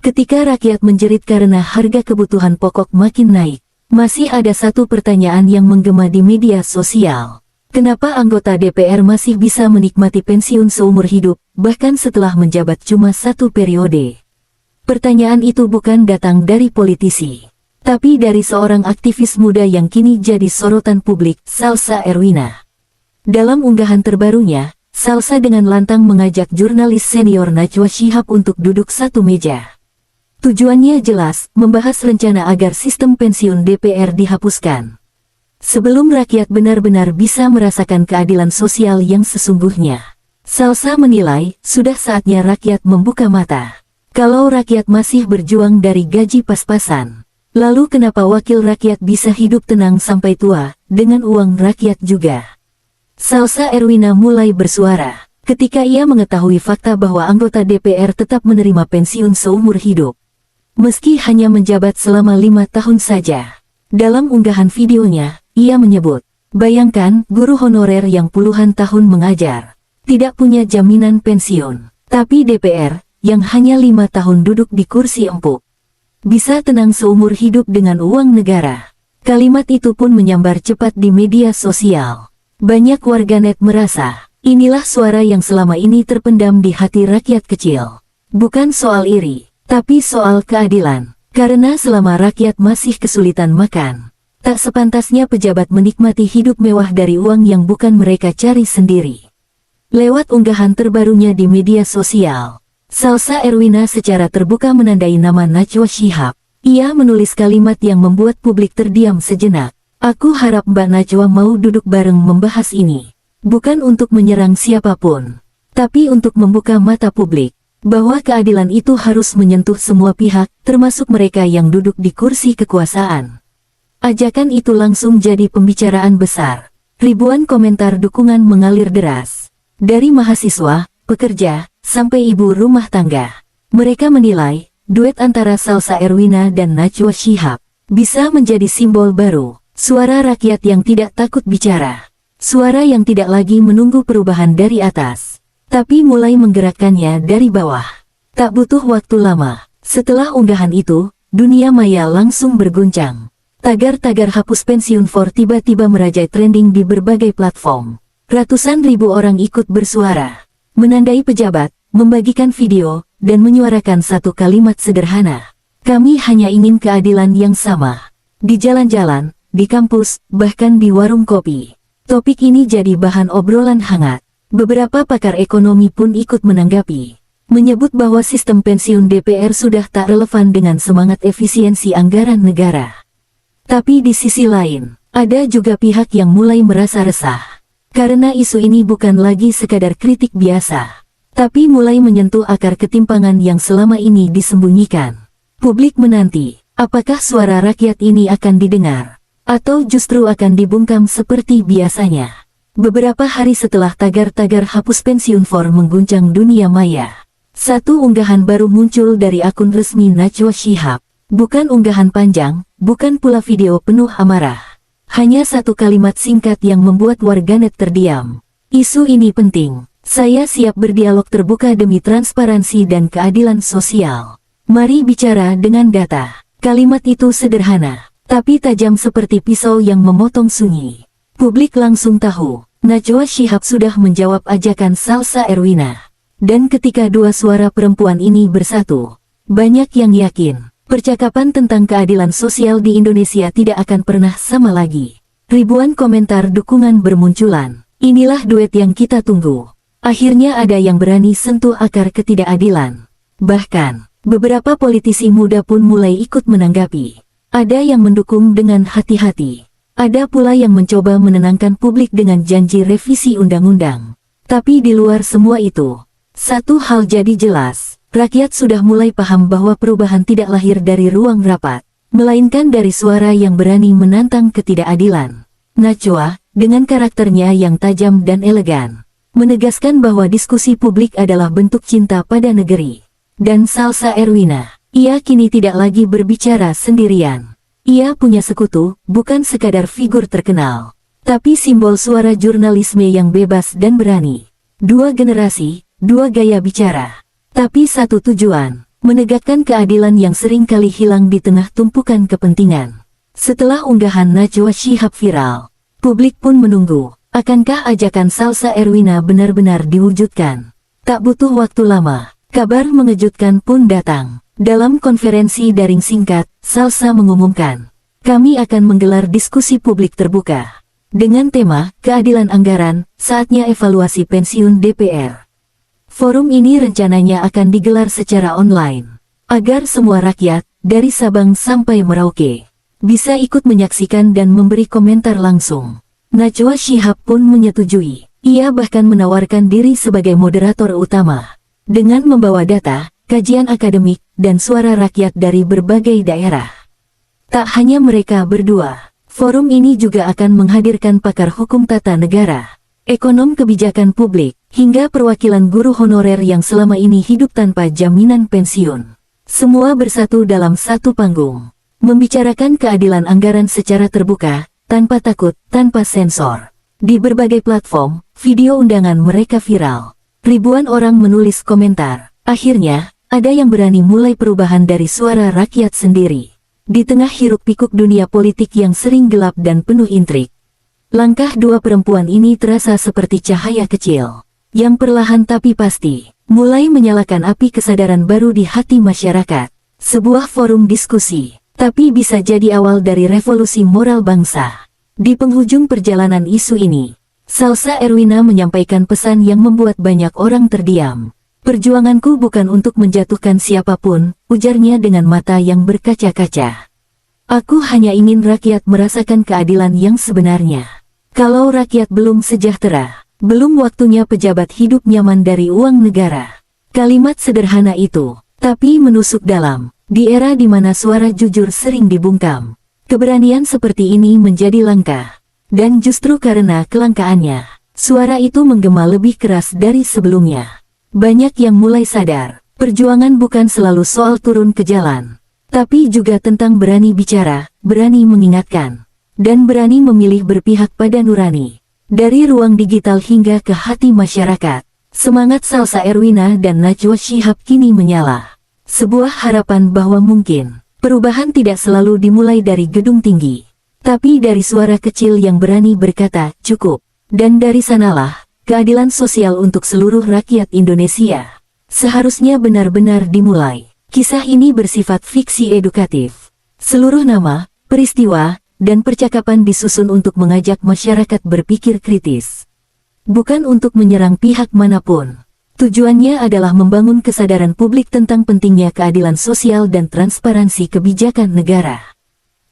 Ketika rakyat menjerit karena harga kebutuhan pokok makin naik, masih ada satu pertanyaan yang menggema di media sosial. Kenapa anggota DPR masih bisa menikmati pensiun seumur hidup, bahkan setelah menjabat cuma 1 periode? Pertanyaan itu bukan datang dari politisi, tapi dari seorang aktivis muda yang kini jadi sorotan publik, Salsa Erwina. Dalam unggahan terbarunya, Salsa dengan lantang mengajak jurnalis senior Najwa Shihab untuk duduk satu meja. Tujuannya jelas, membahas rencana agar sistem pensiun DPR dihapuskan. Sebelum rakyat benar-benar bisa merasakan keadilan sosial yang sesungguhnya. Salsa menilai, sudah saatnya rakyat membuka mata. Kalau rakyat masih berjuang dari gaji pas-pasan, lalu kenapa wakil rakyat bisa hidup tenang sampai tua, dengan uang rakyat juga? Salsa Erwina mulai bersuara, ketika ia mengetahui fakta bahwa anggota DPR tetap menerima pensiun seumur hidup. Meski hanya menjabat selama 5 tahun saja. Dalam unggahan videonya, ia menyebut, bayangkan guru honorer yang puluhan tahun mengajar, tidak punya jaminan pensiun. Tapi DPR, yang hanya 5 tahun duduk di kursi empuk, bisa tenang seumur hidup dengan uang negara. Kalimat itu pun menyambar cepat di media sosial. Banyak warganet merasa, inilah suara yang selama ini terpendam di hati rakyat kecil. Bukan soal iri, tapi soal keadilan, karena selama rakyat masih kesulitan makan, tak sepantasnya pejabat menikmati hidup mewah dari uang yang bukan mereka cari sendiri. Lewat unggahan terbarunya di media sosial, Salsa Erwina secara terbuka menandai nama Najwa Shihab. Ia menulis kalimat yang membuat publik terdiam sejenak. Aku harap Mbak Najwa mau duduk bareng membahas ini. Bukan untuk menyerang siapapun, tapi untuk membuka mata publik, bahwa keadilan itu harus menyentuh semua pihak, termasuk mereka yang duduk di kursi kekuasaan. Ajakan itu langsung jadi pembicaraan besar. Ribuan komentar dukungan mengalir deras. Dari mahasiswa, pekerja, sampai ibu rumah tangga. Mereka menilai, duet antara Salsa Erwina dan Najwa Shihab bisa menjadi simbol baru. Suara rakyat yang tidak takut bicara. Suara yang tidak lagi menunggu perubahan dari atas, tapi mulai menggerakkannya dari bawah. Tak butuh waktu lama, setelah unggahan itu, dunia maya langsung berguncang. Tagar-tagar hapus pensiun for tiba-tiba merajai trending di berbagai platform. Ratusan ribu orang ikut bersuara, menandai pejabat, membagikan video, dan menyuarakan satu kalimat sederhana. Kami hanya ingin keadilan yang sama. Di jalan-jalan, di kampus, bahkan di warung kopi. Topik ini jadi bahan obrolan hangat. Beberapa pakar ekonomi pun ikut menanggapi, menyebut bahwa sistem pensiun DPR sudah tak relevan dengan semangat efisiensi anggaran negara. Tapi di sisi lain, ada juga pihak yang mulai merasa resah, karena isu ini bukan lagi sekadar kritik biasa, tapi mulai menyentuh akar ketimpangan yang selama ini disembunyikan. Publik menanti, apakah suara rakyat ini akan didengar, atau justru akan dibungkam seperti biasanya. Beberapa hari setelah tagar-tagar hapus pensiun for mengguncang dunia maya, satu unggahan baru muncul dari akun resmi Najwa Shihab. Bukan unggahan panjang, bukan pula video penuh amarah. Hanya satu kalimat singkat yang membuat warganet terdiam. Isu ini penting. Saya siap berdialog terbuka demi transparansi dan keadilan sosial. Mari bicara dengan data. Kalimat itu sederhana, tapi tajam seperti pisau yang memotong sunyi. Publik langsung tahu, Najwa Shihab sudah menjawab ajakan Salsa Erwina. Dan ketika dua suara perempuan ini bersatu, banyak yang yakin, percakapan tentang keadilan sosial di Indonesia tidak akan pernah sama lagi. Ribuan komentar dukungan bermunculan. Inilah duet yang kita tunggu. Akhirnya ada yang berani sentuh akar ketidakadilan. Bahkan, beberapa politisi muda pun mulai ikut menanggapi. Ada yang mendukung dengan hati-hati. Ada pula yang mencoba menenangkan publik dengan janji revisi undang-undang. Tapi di luar semua itu, satu hal jadi jelas, rakyat sudah mulai paham bahwa perubahan tidak lahir dari ruang rapat, melainkan dari suara yang berani menantang ketidakadilan. Najwa, dengan karakternya yang tajam dan elegan, menegaskan bahwa diskusi publik adalah bentuk cinta pada negeri. Dan Salsa Erwina, ia kini tidak lagi berbicara sendirian. Ia punya sekutu, bukan sekadar figur terkenal, tapi simbol suara jurnalisme yang bebas dan berani. Dua generasi, dua gaya bicara, tapi satu tujuan, menegakkan keadilan yang sering kali hilang di tengah tumpukan kepentingan. Setelah unggahan Najwa Shihab viral, publik pun menunggu, akankah ajakan Salsa Erwina benar-benar diwujudkan? Tak butuh waktu lama, kabar mengejutkan pun datang. Dalam konferensi daring singkat, Salsa mengumumkan, kami akan menggelar diskusi publik terbuka. Dengan tema, keadilan anggaran, saatnya evaluasi pensiun DPR. Forum ini rencananya akan digelar secara online, agar semua rakyat, dari Sabang sampai Merauke, bisa ikut menyaksikan dan memberi komentar langsung. Najwa Shihab pun menyetujui, ia bahkan menawarkan diri sebagai moderator utama, dengan membawa data, kajian akademik, dan suara rakyat dari berbagai daerah. Tak hanya mereka berdua, forum ini juga akan menghadirkan pakar hukum tata negara, ekonom kebijakan publik, hingga perwakilan guru honorer yang selama ini hidup tanpa jaminan pensiun. Semua bersatu dalam satu panggung, membicarakan keadilan anggaran secara terbuka, tanpa takut, tanpa sensor. Di berbagai platform, video undangan mereka viral. Ribuan orang menulis komentar. Akhirnya, ada yang berani mulai perubahan dari suara rakyat sendiri. Di tengah hiruk-pikuk dunia politik yang sering gelap dan penuh intrik, langkah dua perempuan ini terasa seperti cahaya kecil, yang perlahan tapi pasti, mulai menyalakan api kesadaran baru di hati masyarakat. Sebuah forum diskusi, tapi bisa jadi awal dari revolusi moral bangsa. Di penghujung perjalanan isu ini, Salsa Erwina menyampaikan pesan yang membuat banyak orang terdiam. Perjuanganku bukan untuk menjatuhkan siapapun, ujarnya dengan mata yang berkaca-kaca. Aku hanya ingin rakyat merasakan keadilan yang sebenarnya. Kalau rakyat belum sejahtera, belum waktunya pejabat hidup nyaman dari uang negara. Kalimat sederhana itu, tapi menusuk dalam, di era di mana suara jujur sering dibungkam. Keberanian seperti ini menjadi langka. Dan justru karena kelangkaannya, suara itu menggema lebih keras dari sebelumnya. Banyak yang mulai sadar, perjuangan bukan selalu soal turun ke jalan, tapi juga tentang berani bicara, berani mengingatkan, dan berani memilih berpihak pada nurani. Dari ruang digital hingga ke hati masyarakat, semangat Salsa Erwina dan Najwa Shihab kini menyala. Sebuah harapan bahwa mungkin, perubahan tidak selalu dimulai dari gedung tinggi, tapi dari suara kecil yang berani berkata, cukup. Dan dari sanalah, keadilan sosial untuk seluruh rakyat Indonesia seharusnya benar-benar dimulai. Kisah ini bersifat fiksi edukatif. Seluruh nama, peristiwa, dan percakapan disusun untuk mengajak masyarakat berpikir kritis. Bukan untuk menyerang pihak manapun. Tujuannya adalah membangun kesadaran publik tentang pentingnya keadilan sosial dan transparansi kebijakan negara.